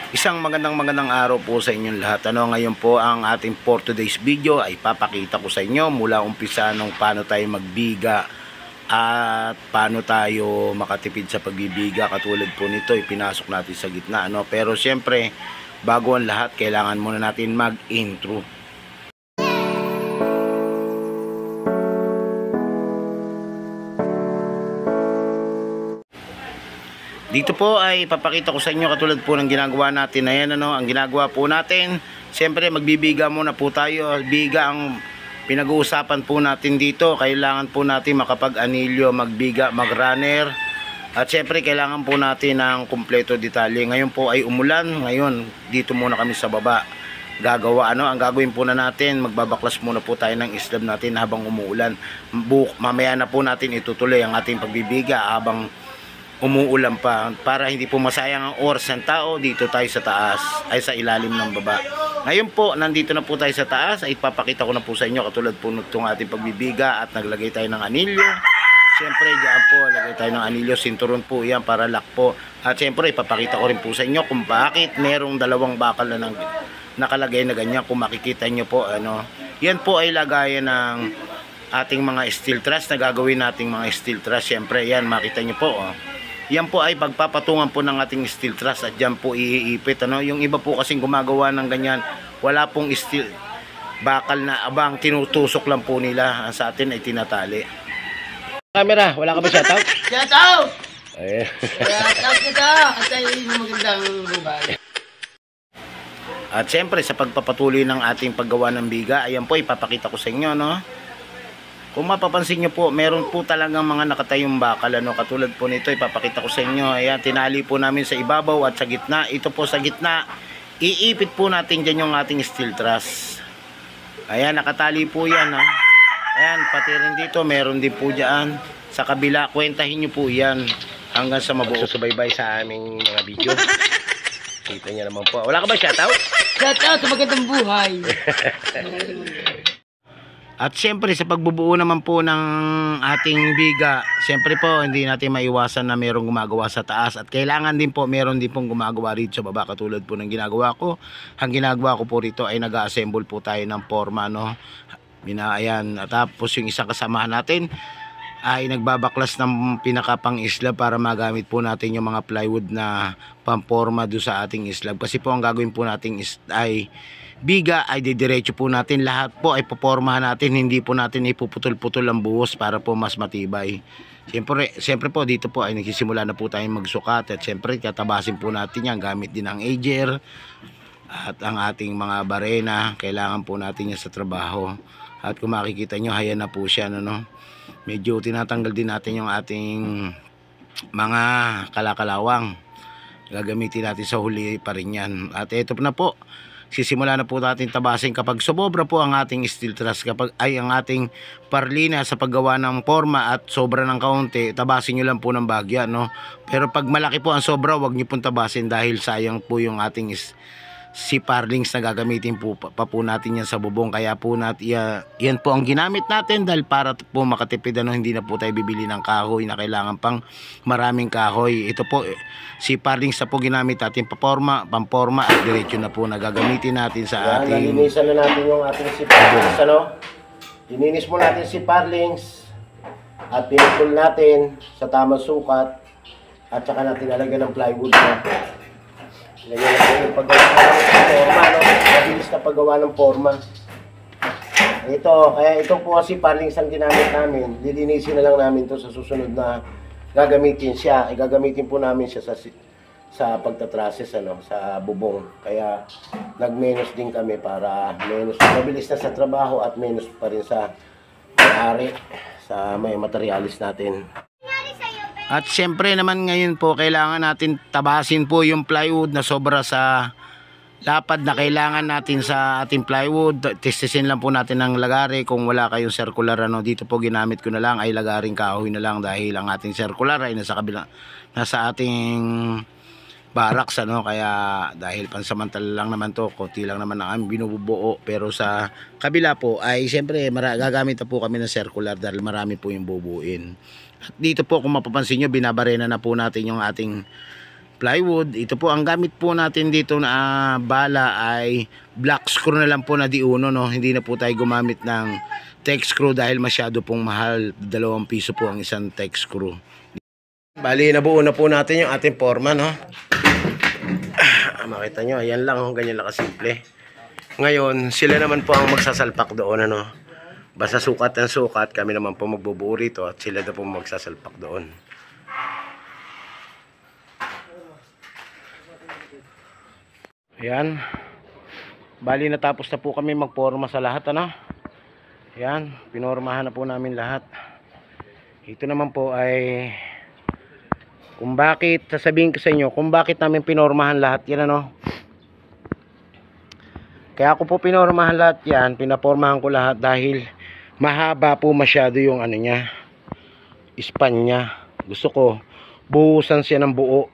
Isang magandang araw po sa inyong lahat. Ngayon po ang ating for today's video ay papakita ko sa inyo mula umpisa nung paano tayo magbiga at paano tayo makatipid sa pagbibiga. Katulad po nito, ipinasok natin sa gitna. Pero siyempre, bago ang lahat, kailangan muna natin mag-intro. Dito po ay papakita ko sa inyo katulad po ng ginagawa natin. Ayan, ang ginagawa po natin, siyempre magbibiga muna po tayo. Biga ang pinag-uusapan po natin dito. Kailangan po natin makapag-anilyo, magbiga, mag-runner. At siyempre kailangan po natin ng kumpleto detalye. Ngayon po ay umulan. Ngayon dito muna kami sa baba gagawa. Ang gagawin po na natin, magbabaklas muna po tayo ng islab natin habang umuulan. Mamaya na po natin itutuloy ang ating pagbibiga habang umuulan pa, para hindi po masayang ang oras ng tao. Dito tayo sa taas, ay sa ilalim ng baba. Ngayon po, nandito na po tayo sa taas. Ay papakita ko na po sa inyo katulad po nitong ating pagbibiga. At naglagay tayo ng anilyo. Siyempre dyan po, lagay tayo ng anilyo. Sinturon po yan para lock po. At siyempre ipapakita ko rin po sa inyo kung bakit merong dalawang bakal na nakalagay na ganyan. Kung makikita nyo po, yan po ay lagayan ng ating mga steel truss na gagawin nating mga steel truss. Siyempre yan, makita nyo po, yan po ay pagpapatungan po ng ating steel truss at dyan po iipit. Yung iba po kasing gumagawa ng ganyan, wala pong steel bakal na abang, tinutusok lang po nila. Sa atin ay tinatali. Camera, wala ka ba shoutout? Shoutout! Ayan. Shoutout kita! At ay magandang buhay. At syempre sa pagpapatuloy ng ating paggawa ng biga, ayan po ipapakita ko sa inyo, Kung mapapansin nyo po, meron po talagang mga nakatayong bakal. Katulad po nito, ipapakita ko sa inyo. Ayan, tinali po namin sa ibabaw at sa gitna. Ito po sa gitna, iipit po natin dyan yung ating steel truss. Ayan, nakatali po yan. Ayan, pati rin dito, meron din po dyan. Sa kabila, kwentahin nyo po yan hanggang sa mabuo. Subaybay sa aming mga video. Kita nyo naman po. Wala ka ba shoutout? Shoutout sa magandang buhay. At siyempre sa pagbubuo naman po ng ating biga, siyempre po hindi natin maiwasan na mayroong gumagawa sa taas. At kailangan din po, meron din pong gumagawa rito sa baba katulad po ng ginagawa ko. Ang ginagawa ko po rito ay nag-assemble po tayo ng forma. Ayan, at tapos yung isang kasamahan natin ay nagbabaklas ng pinakapang islab para magamit po natin yung mga plywood na pamporma do sa ating islab. Kasi po ang gagawin po natin ay biga ay didiretso po natin, lahat po ay popormahan natin, hindi po natin ipuputol-putol ang buhos para po mas matibay. Siyempre po dito po ay nagsisimula na po tayong magsukat at siyempre katabasin po natin yan gamit din ang ager at ang ating mga barena. Kailangan po natin yan sa trabaho at kung makikita nyo, hayan na po siya, medyo tinatanggal din natin yung ating mga kalakalawang, gagamitin natin sa huli pa rin yan. At ito na po, sisimula na po natin tabasin kapag sobra po ang ating steel truss, kapag ay ang ating parlina sa paggawa ng forma at sobra ng kaunti, tabasin nyo lang po ng bagya, pero pag malaki po ang sobra, wag nyo pong tabasin dahil sayang po yung ating si parlings na gagamitin po pa po natin yan sa bubong. Kaya po natin yan po ang ginamit natin dahil para po makatipid, hindi na po tayo bibili ng kahoy na kailangan pang maraming kahoy. Ito po si parlings na po ginamit natin pamporma at diretso na po na gagamitin natin sa ating. Linisan na natin yung ating si parlings, Lininis mo natin si parlings at pinipul natin sa tamang sukat at saka natin alagyan ng plywood na. Ganyan na po yung paggawa ng forma, mabilis na paggawa ng forma. Kaya ito po kasi parlings ang ginamit namin. Lilinisin na lang namin ito sa susunod na gagamitin siya. Gagamitin po namin siya sa pagtatrases, sa bubong. Kaya nag-menos din kami para mabilis na sa trabaho at menos pa rin sa may-ari, sa may materialis natin. At siyempre naman ngayon po, kailangan natin tabasin po yung plywood na sobra sa lapad na kailangan natin sa ating plywood. Testisin lang po natin ng lagari. Kung wala kayong circular, dito po ginamit ko na lang ay lagaring kahoy na lang dahil ang ating circular ay nasa ating barracks, kaya dahil pansamantala lang naman to, konti lang naman ang aming binubuo, pero sa kabila po ay siyempre gagamit na po kami ng circular dahil marami po yung bubuin. At dito po kung mapapansin nyo, binabarena na po natin yung ating plywood. Ito po ang gamit po natin dito na bala ay black screw na lang po na diuno, no. Hindi na po tayo gumamit ng tech screw dahil masyado pong mahal. 2 piso po ang isang tech screw. Bali, nabuo na po natin yung ating forma, no. Makita nyo, ayan lang, ganyan lang kasimple. Ngayon, sila naman po ang magsasalpak doon, ano. Basta sukat ng sukat, kami naman po magbubuo rito at sila na po magsasalpak doon. Ayan. Bali, natapos na po kami magporma sa lahat, ano. Ayan, pinormahan na po namin lahat. Ito naman po ay kung bakit, sasabihin ko sa inyo kung bakit namin pinormahan lahat yan, ano. Kaya ako po pinormahan lahat yan, pinapormahan ko lahat dahil mahaba po masyado yung ano niya, span niya. Gusto ko buhusan siya ng buo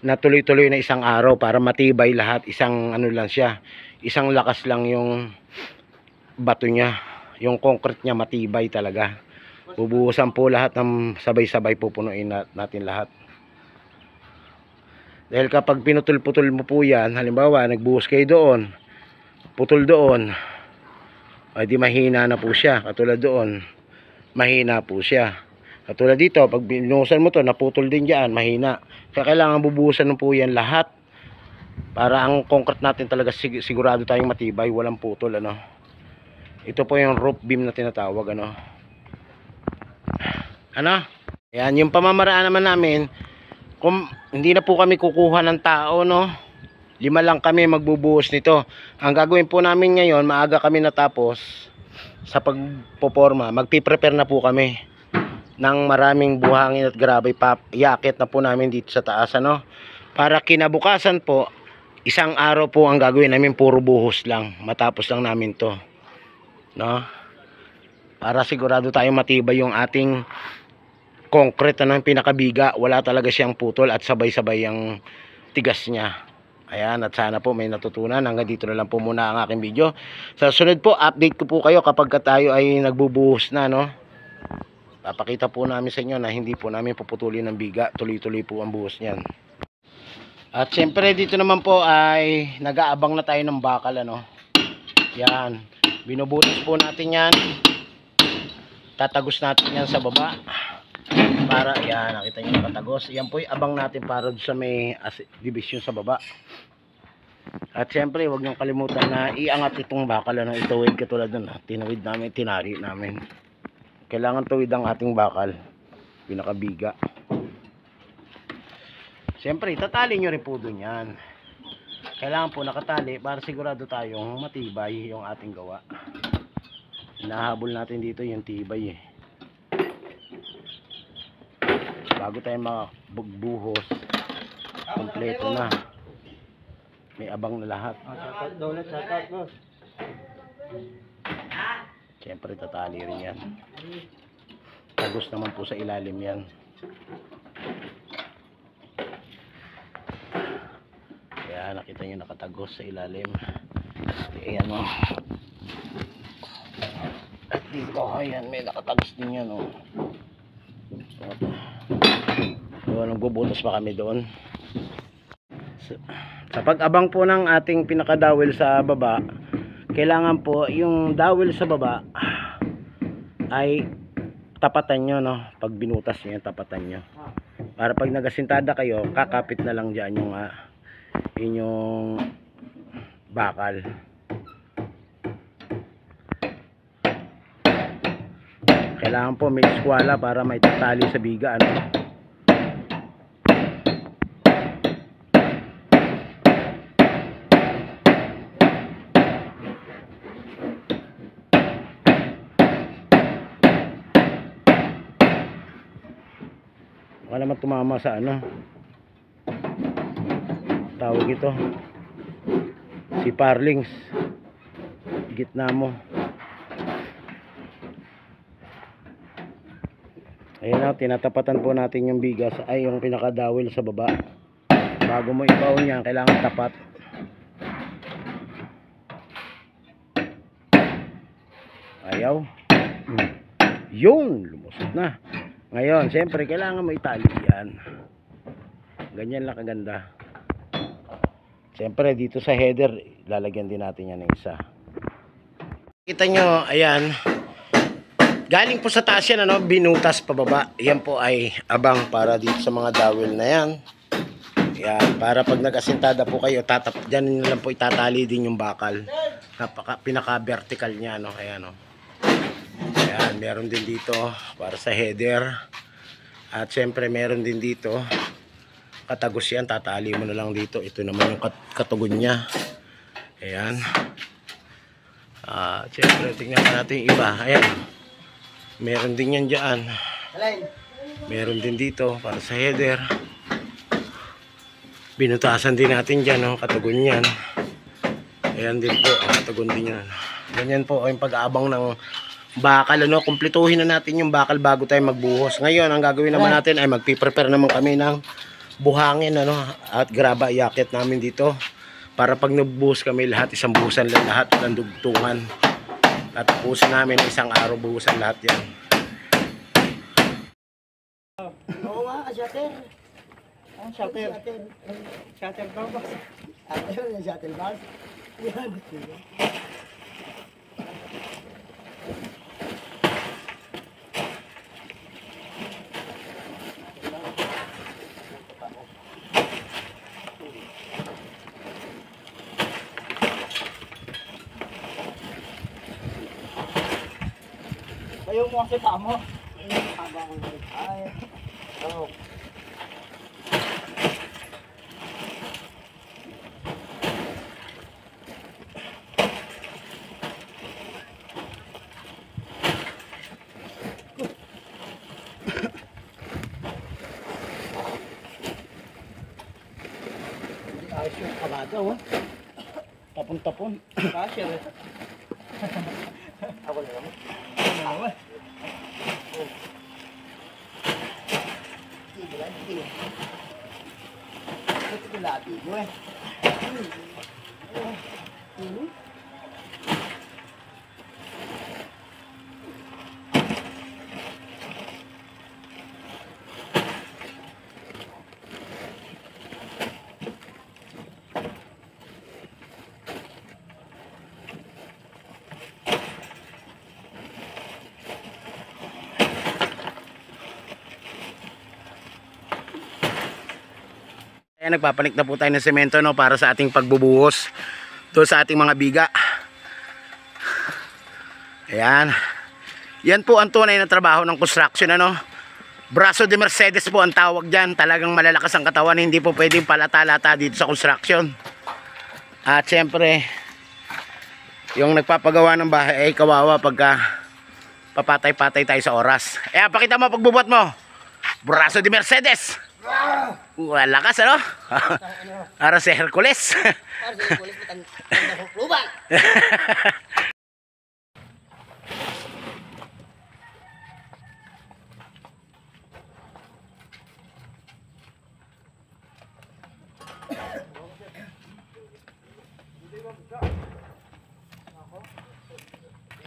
na tuloy-tuloy na isang araw para matibay lahat. Isang ano lang siya, isang lakas lang yung bato niya, yung concrete niya matibay talaga. Bubuhusan po lahat ng sabay-sabay, pupunuin natin lahat. Dahil kapag pinutol-putol mo po yan, halimbawa nagbuhos kayo doon, putol doon, ay di mahina na po siya. Katulad doon, mahina po siya. Katulad dito, pag binuhusan mo to, naputol din dyan, mahina. Kaya kailangan bubuhusan mo po yan lahat para ang concrete natin talaga sigurado tayong matibay, walang putol, ano. Ito po yung roof beam na tinatawag, ano. Ayan, yung pamamaraan naman namin, kung hindi na po kami kukuha ng tao, no. 5 lang kami magbubuhos nito. Ang gagawin po namin ngayon, maaga kami natapos sa pagpoporma. Magpiprepare na po kami ng maraming buhangin at grabe, iakit na po namin dito sa taas, ano. Para kinabukasan po, isang araw po ang gagawin namin, puro buhos lang. Matapos lang namin to, no. Para sigurado tayong matibay yung ating concrete, ano, yung pinakabiga. Wala talaga siyang putol at sabay-sabay ang tigas niya. Ayan, at sana po may natutunan. Hanggang dito na lang po muna ang aking video. Sa sunod po, update ko po kayo kapag tayo ay nagbubuhos na, no. Papakita po namin sa inyo na hindi po namin puputulin ng biga. Tuloy-tuloy po ang buhos niyan. At syempre dito naman po ay nag-aabang na tayo ng bakal, ano. Yan, binubutas po natin yan. Tatagos natin yan sa baba. Para, yan, nakita nyo nakatagos. Yan po yung abang natin para sa may division sa baba. At syempre, huwag niyong kalimutan na iangat itong bakal, ano, ituwid katulad nun. Tinawid namin, tinari namin. Kailangan tuwid ang ating bakal. Pinakabiga. Syempre, tatali nyo rin po dun yan. Kailangan po nakatali para sigurado tayong matibay yung ating gawa. Hinahabol natin dito yung tibay, eh. Bago tayo makabugbuhos, kompleto na. May abang na lahat. Siyempre tatali rin yan. Tagos naman po sa ilalim yan. Kaya nakita nyo nakatagos sa ilalim. Ayan, o. At dito, ayan, may nakatagos din yan, o. Doon, nagbubutas pa kami doon. Sa pag-abang po ng ating pinakadawil sa baba, kailangan po yung dawil sa baba ay tapatan nyo, no. Pag binutas nyo, tapatan nyo. Para pag nagasintada kayo, kakapit na lang dyan yung inyong bakal. Kailangan po may eskwala para may tatali sa biga, ano. Baka naman tumama sa ano, tawag ito, si Parlings, gitna mo. Ayan na, tinatapatan po natin yung bigas, ay yung pinakadawil sa baba. Bago mo ibaon yan, kailangan tapat. Ayaw. Yun, lumusot na. Ngayon, siyempre, kailangan mo itali yan. Ganyan lang kaganda. Siyempre dito sa header, lalagyan din natin yan ng isa. Kita nyo, ayan. Galing po sa taas yan, ano, binutas pababa. Yan po ay abang para dito sa mga dowel na yan. Yan, para pag nag-asintada po kayo, dyan lang po itatali din yung bakal. Pinaka-vertical niya, no? Ayan, no? Ayan, meron din dito para sa header. At syempre meron din dito katagos yan, tatali mo na lang dito. Ito naman yung katugon niya. Ayan. Syempre tingnan natin yung iba. Ayan, meron din yan dyan. Meron din dito para sa header. Binutasan din natin dyan, no? Katugon yan. Ayan din po ang katugon din yan. Ganyan po yung pag-aabang ng bakal, ano? Kumpletuhin na natin yung bakal bago tayo magbuhos. Ngayon ang gagawin naman natin ay magpiprepare naman kami ng buhangin, ano? At graba iakit namin dito para pag nagbuhos kami lahat, isang buhusan lang lahat ng dugtungan. At buhusan namin isang araw, buhusan lahat yan. Oo nga, shutter. Ang shutter. Shutter ba ba? Shutter, yung shuttle bus. Yan. Ayaw mo kasi pa mo. Ay. Oo. Ayos yung kabado, oh. Tapon-tapon. Kasya, eh. Ako na naman. Ano naman? Sige lang, sige. Ito ko lati mo eh. Ayan, nagpapanik na po tayo ng semento, no, para sa ating pagbubuhos doon sa ating mga biga. Ayan. Yan po ang tunay na trabaho ng construction, ano. Braso de Mercedes po ang tawag dyan. Talagang malalakas ang katawan, hindi po pwedeng palata-lata dito sa construction. At syempre, yung nagpapagawa ng bahay ay kawawa pagka papatay-patay tayo sa oras. Ayan, pakita mo pagbubuhat mo. Braso de Mercedes. Lakas, ano? Para si Hercules. Para sa kulit mo tanda hukluban.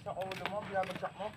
Sa ulo mo, binabagsak mo.